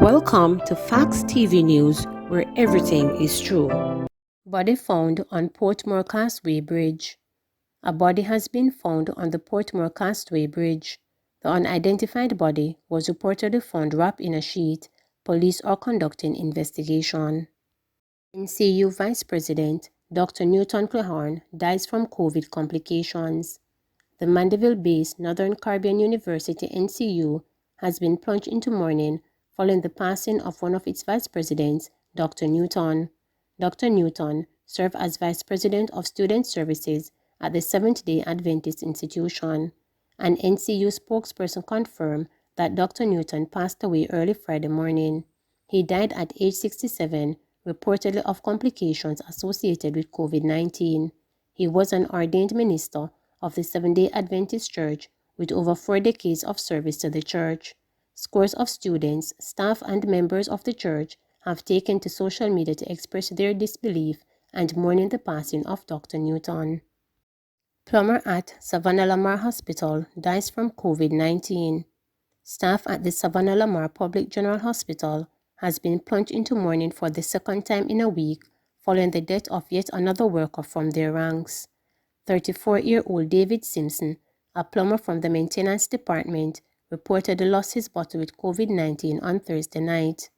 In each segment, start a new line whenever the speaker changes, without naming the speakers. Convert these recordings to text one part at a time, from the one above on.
Welcome to Facts TV News, where everything is true. Body found on Portmore Causeway Bridge. A body has been found on the Portmore Causeway Bridge. The unidentified body was reportedly found wrapped in a sheet. Police are conducting investigation. NCU Vice President Dr. Newton Clehorn dies from COVID complications. The Mandeville-based Northern Caribbean University NCU has been plunged into mourning following the passing of one of its vice presidents, Dr. Newton. Dr. Newton served as Vice President of Student Services at the Seventh-day Adventist Institution. An NCU spokesperson confirmed that Dr. Newton passed away early Friday morning. He died at age 67, reportedly of complications associated with COVID-19. He was an ordained minister of the Seventh-day Adventist Church with over 4 decades of service to the church. Scores of students, staff, and members of the church have taken to social media to express their disbelief and mourning the passing of Dr. Newton. Plumber at Savannah Lamar Hospital dies from COVID-19. Staff at the Savannah Lamar Public General Hospital has been plunged into mourning for the second time in a week following the death of yet another worker from their ranks. 34-year-old David Simpson, a plumber from the maintenance department, reportedly lost his battle with COVID-19 on Thursday night.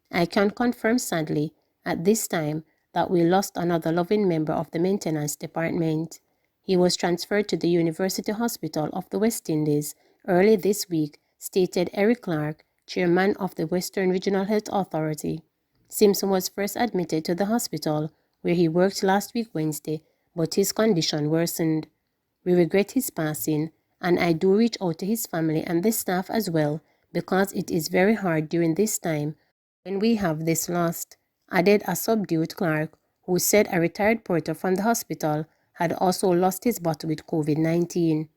I can confirm sadly at this time that we lost another loving member of the maintenance department. He was transferred to the University Hospital of the West Indies early this week, stated Eric Clark, chairman of the Western Regional Health Authority. Simpson was first admitted to the hospital, where he worked last week Wednesday, but his condition worsened. We regret his passing, and I do reach out to his family and the staff as well, because it is very hard during this time when we have this loss, added a subdued Clark, who said a retired porter from the hospital had also lost his battle with COVID-19.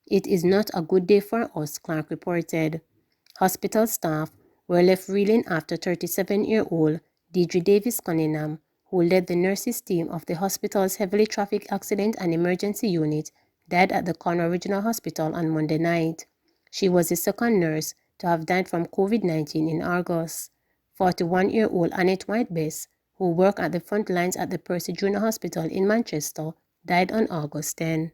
It is not a good day for us, Clark reported. Hospital staff were left reeling after 37-year-old Deidre Davis Cunningham, who led the nurses team of the hospital's heavily trafficked accident and emergency unit, died at the Conroe Regional Hospital on Monday night. She was the second nurse to have died from COVID-19 in August. 41-year-old Annette White-Bess, who worked at the front lines at the Percy Junior Hospital in Manchester, died on August 10.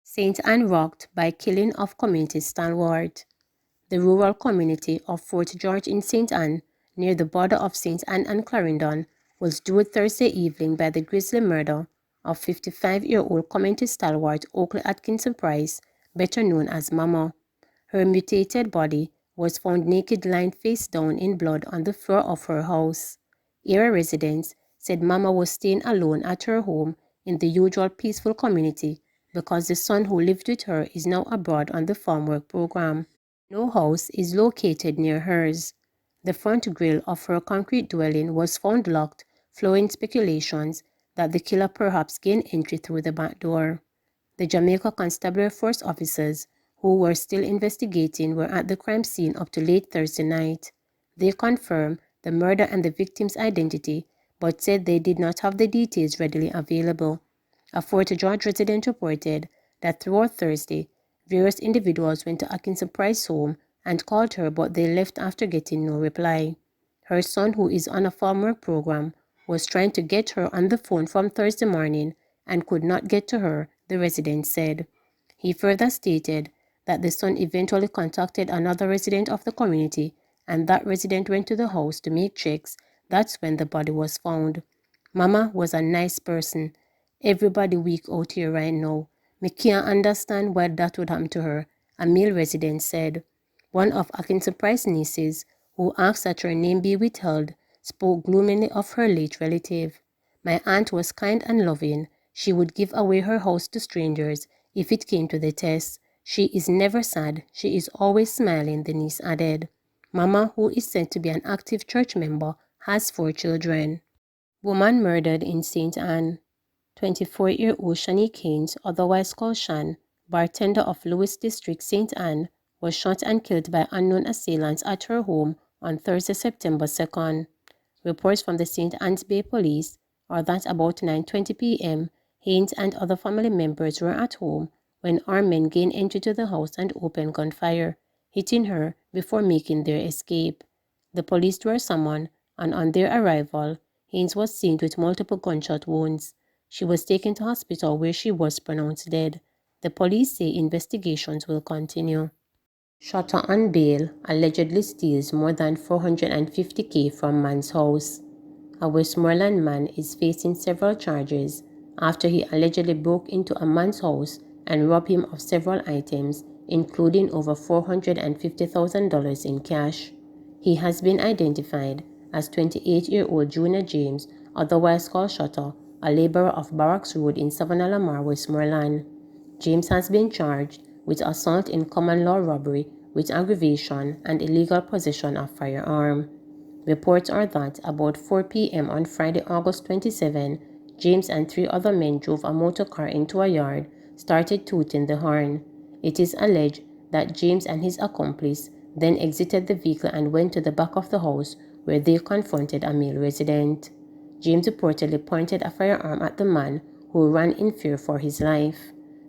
St. Anne rocked by killing of community stalwart. The rural community of Fort George in St. Anne, near the border of St. Anne and Clarendon, was doomed Thursday evening by the grisly murder of 55-year-old community stalwart Oakley Atkinson Price, better known as Mama. Her mutilated body was found naked lying face down in blood on the floor of her house. Area residents said Mama was staying alone at her home in the usual peaceful community because the son who lived with her is now abroad on the farm work program. No house is located near hers. The front grille of her concrete dwelling was found locked, flowing speculations that the killer perhaps gained entry through the back door. The Jamaica Constabulary Force officers, who were still investigating, were at the crime scene up to late Thursday night. They confirmed the murder and the victim's identity, but said they did not have the details readily available. A Fort George resident reported that throughout Thursday, various individuals went to Atkinson Price's home and called her, but they left after getting no reply. Her son, who is on a farm work program, was trying to get her on the phone from Thursday morning and could not get to her, the resident said. He further stated that the son eventually contacted another resident of the community, and that resident went to the house to make checks. That's when the body was found. Mama was a nice person. Everybody weak out here right now. Me can't understand why that would happen to her, a male resident said. One of Atkinson Price's nieces, who asked that her name be withheld, spoke gloomily of her late relative. My aunt was kind and loving. She would give away her house to strangers if it came to the test. She is never sad. She is always smiling, the niece added. Mama, who is said to be an active church member, has 4 children. Woman murdered in St. Anne. 24-year-old Shani Keynes, otherwise called Shan, bartender of Lewis District, St. Anne, was shot and killed by unknown assailants at her home on Thursday, September 2nd. Reports from the St. Anne's Bay Police are that about 9:20 p.m., Haynes and other family members were at home when armed men gained entry to the house and opened gunfire, hitting her before making their escape. The police were summoned, and on their arrival, Haynes was seen with multiple gunshot wounds. She was taken to hospital where she was pronounced dead. The police say investigations will continue. Shutter on bail allegedly steals more than $450K from man's house. A Westmoreland man is facing several charges after he allegedly broke into a man's house and robbed him of several items, including over $450,000 in cash. He has been identified as 28-year-old Junior James, otherwise called Shutter, a laborer of Barracks Road in Savannah Lamar, Westmoreland. James has been charged with assault in common law robbery with aggravation and illegal possession of firearm. Reports are that about 4 p.m. on Friday, August 27, James and three other men drove a motor car into a yard, started tooting the horn. It is alleged that James and his accomplice then exited the vehicle and went to the back of the house where they confronted a male resident. James reportedly pointed a firearm at the man, who ran in fear for his life.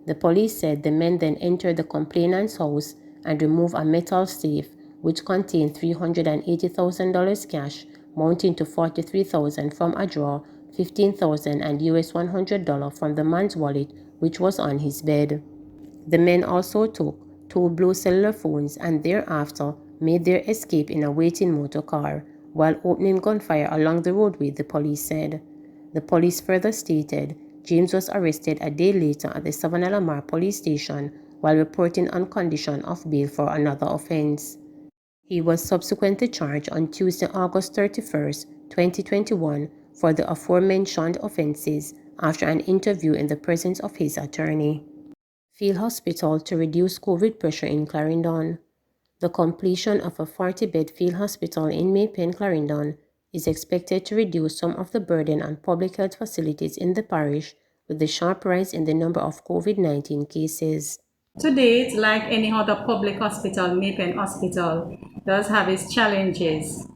The police said the men then entered the complainant's house and removed a metal safe which contained $380,000 cash, mounting to $43,000 from a drawer, $15,000 and $100 from the man's wallet, which was on his bed. The men also took two blue cellular phones and thereafter made their escape in a waiting motor car while opening gunfire along the roadway, the police said. The police further stated James was arrested a day later at the Savannah Lamar police station while reporting on condition of bail for another offense. He was subsequently charged on Tuesday, August 31st, 2021 for the aforementioned offenses after an interview in the presence of his attorney. Field Hospital to reduce COVID pressure in Clarendon. The completion of a 40-bed field hospital in May Pen, Clarendon is expected to reduce some of the burden on public health facilities in the parish with the sharp rise in the number of COVID-19 cases.
To date, like any other public hospital, May Pen Hospital does have its challenges,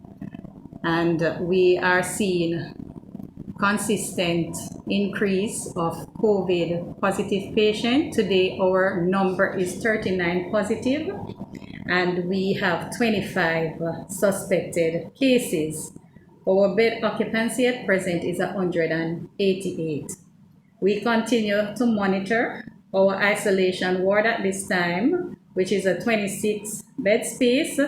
and we are seeing consistent increase of COVID positive patients. Today, our number is 39 positive, and we have 25 suspected cases. Our bed occupancy at present is 188. We continue to monitor our isolation ward at this time, which is a 26 bed space.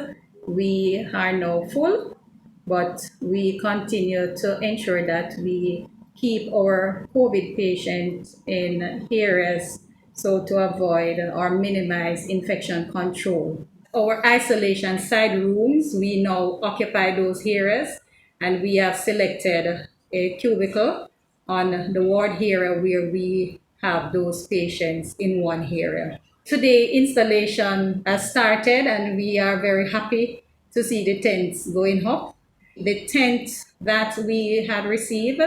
We are now full, but we continue to ensure that we keep our COVID patients in areas so to avoid or minimize infection control. Our isolation side rooms, we now occupy those areas, and we have selected a cubicle on the ward area where we have those patients in one area. Today, installation has started, and we are very happy to see the tents going up. The tent that we had received,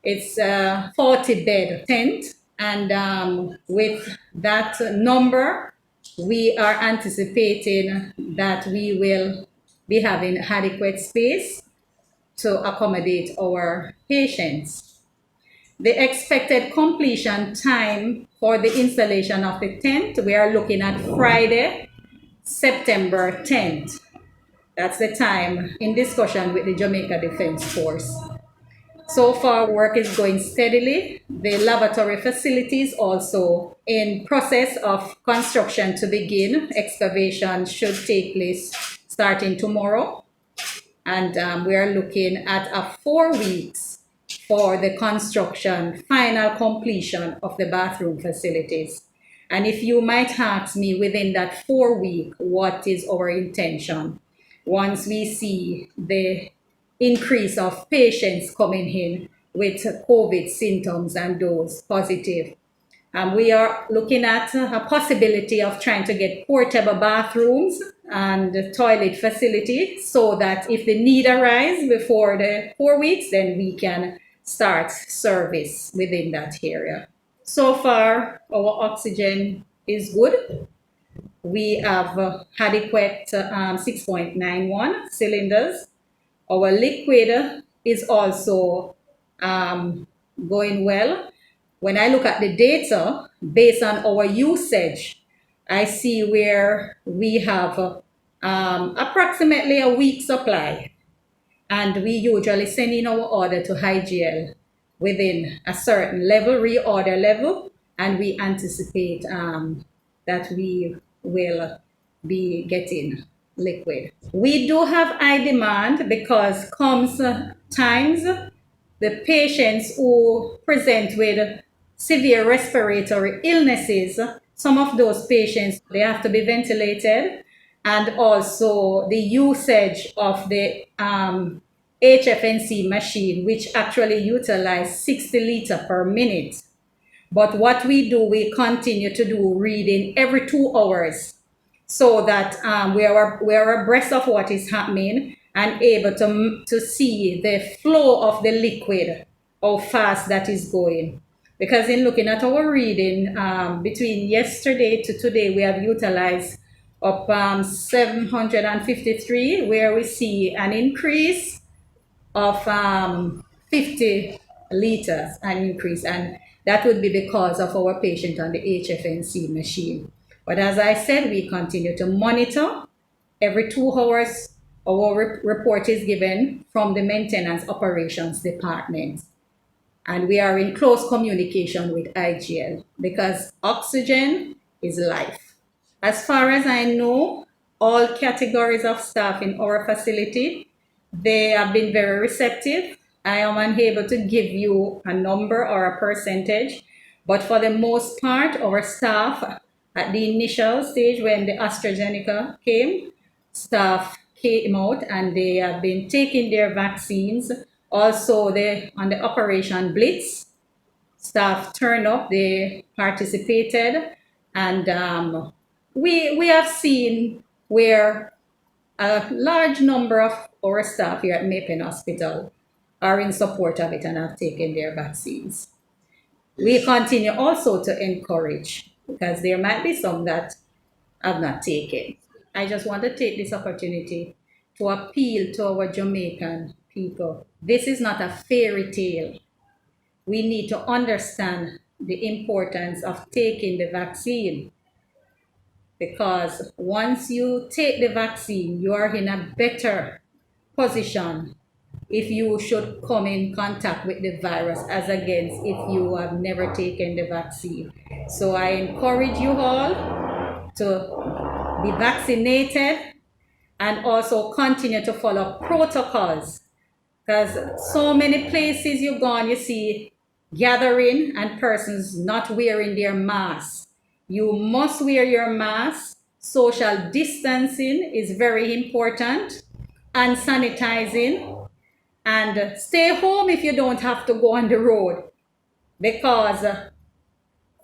it's a 40-bed tent, and with that number, we are anticipating that we will be having adequate space to accommodate our patients. The expected completion time for the installation of the tent, we are looking at Friday, September 10th. That's the time in discussion with the Jamaica Defense Force. So far, work is going steadily. The laboratory facility is also in process of construction to begin. Excavation should take place starting tomorrow. And we are looking at a 4 weeks for the construction, final completion of the bathroom facilities. And if you might ask me within that 4 week, what is our intention? Once we see the increase of patients coming in with COVID symptoms and those positive, we are looking at a possibility of trying to get portable bathrooms and toilet facility so that if the need arises before the 4 weeks, then we can start service within that area. So far, our oxygen is good. We have adequate 6.91 cylinders. Our liquid is also going well. When I look at the data based on our usage, I see where we have approximately a week supply and we usually send in our order to IGL within a certain level, reorder level, and we anticipate that we will be getting liquid. We do have high demand because comes times the patients who present with severe respiratory illnesses, some of those patients, they have to be ventilated, and also the usage of the HFNC machine, which actually utilize 60 liters per minute. But what we do, we continue to do reading every 2 hours so that we are abreast of what is happening and able to see the flow of the liquid, how fast that is going. Because in looking at our reading, between yesterday to today, we have utilized up 753, where we see an increase of 50 liters, an increase, and that would be because of our patient on the HFNC machine. But as I said, we continue to monitor. Every 2 hours, our report is given from the maintenance operations department. And we are in close communication with IGL because oxygen is life. As far as I know, all categories of staff in our facility, they have been very receptive. I am unable to give you a number or a percentage, but for the most part, our staff at the initial stage when the AstraZeneca came, staff came out and they have been taking their vaccines. Also, on the Operation Blitz, staff turned up, they participated, and we have seen where a large number of our staff here at Mapen Hospital are in support of it and have taken their vaccines. We continue also to encourage, because there might be some that have not taken. I just want to take this opportunity to appeal to our Jamaican people. This is not a fairy tale. We need to understand the importance of taking the vaccine, because once you take the vaccine, you are in a better position if you should come in contact with the virus as against if you have never taken the vaccine. So I encourage you all to be vaccinated and also continue to follow protocols, because so many places you go and you see gathering and persons not wearing their masks. You must wear your mask. Social distancing is very important, and sanitizing, and stay home if you don't have to go on the road, because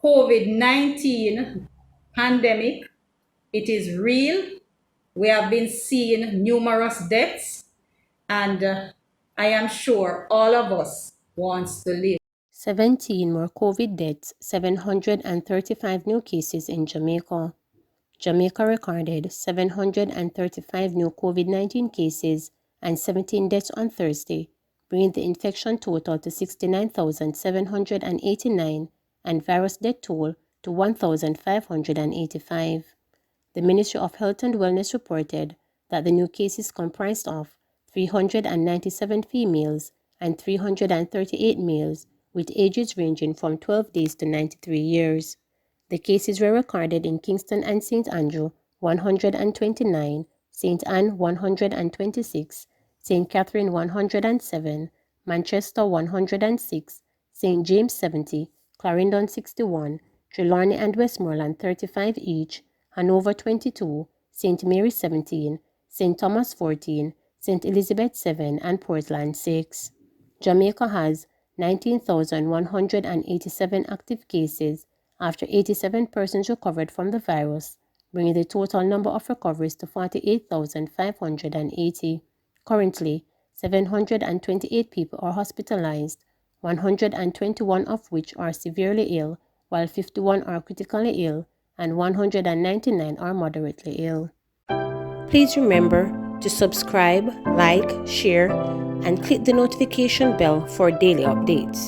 COVID-19 pandemic, it is real. We have been seeing numerous deaths, and I am sure all of us wants to live.
17 more COVID deaths, 735 new cases in Jamaica. Jamaica recorded 735 new COVID-19 cases and 17 deaths on Thursday, bringing the infection total to 69,789 and virus death toll to 1,585. The Ministry of Health and Wellness reported that the new cases comprised of 397 females and 338 males, with ages ranging from 12 days to 93 years. The cases were recorded in Kingston and St. Andrew, 129, St. Anne, 126, St. Catherine, 107, Manchester, 106, St. James, 70, Clarendon, 61, Trelawney and Westmoreland, 35 each, Hanover, 22, St. Mary, 17, St. Thomas, 14, St. Elizabeth, 7, and Portland, 6. Jamaica has 19,187 active cases after 87 persons recovered from the virus, bringing the total number of recoveries to 48,580. Currently, 728 people are hospitalized, 121 of which are severely ill, while 51 are critically ill, and 199 are moderately ill. Please remember to subscribe, like, share, and click the notification bell for daily updates.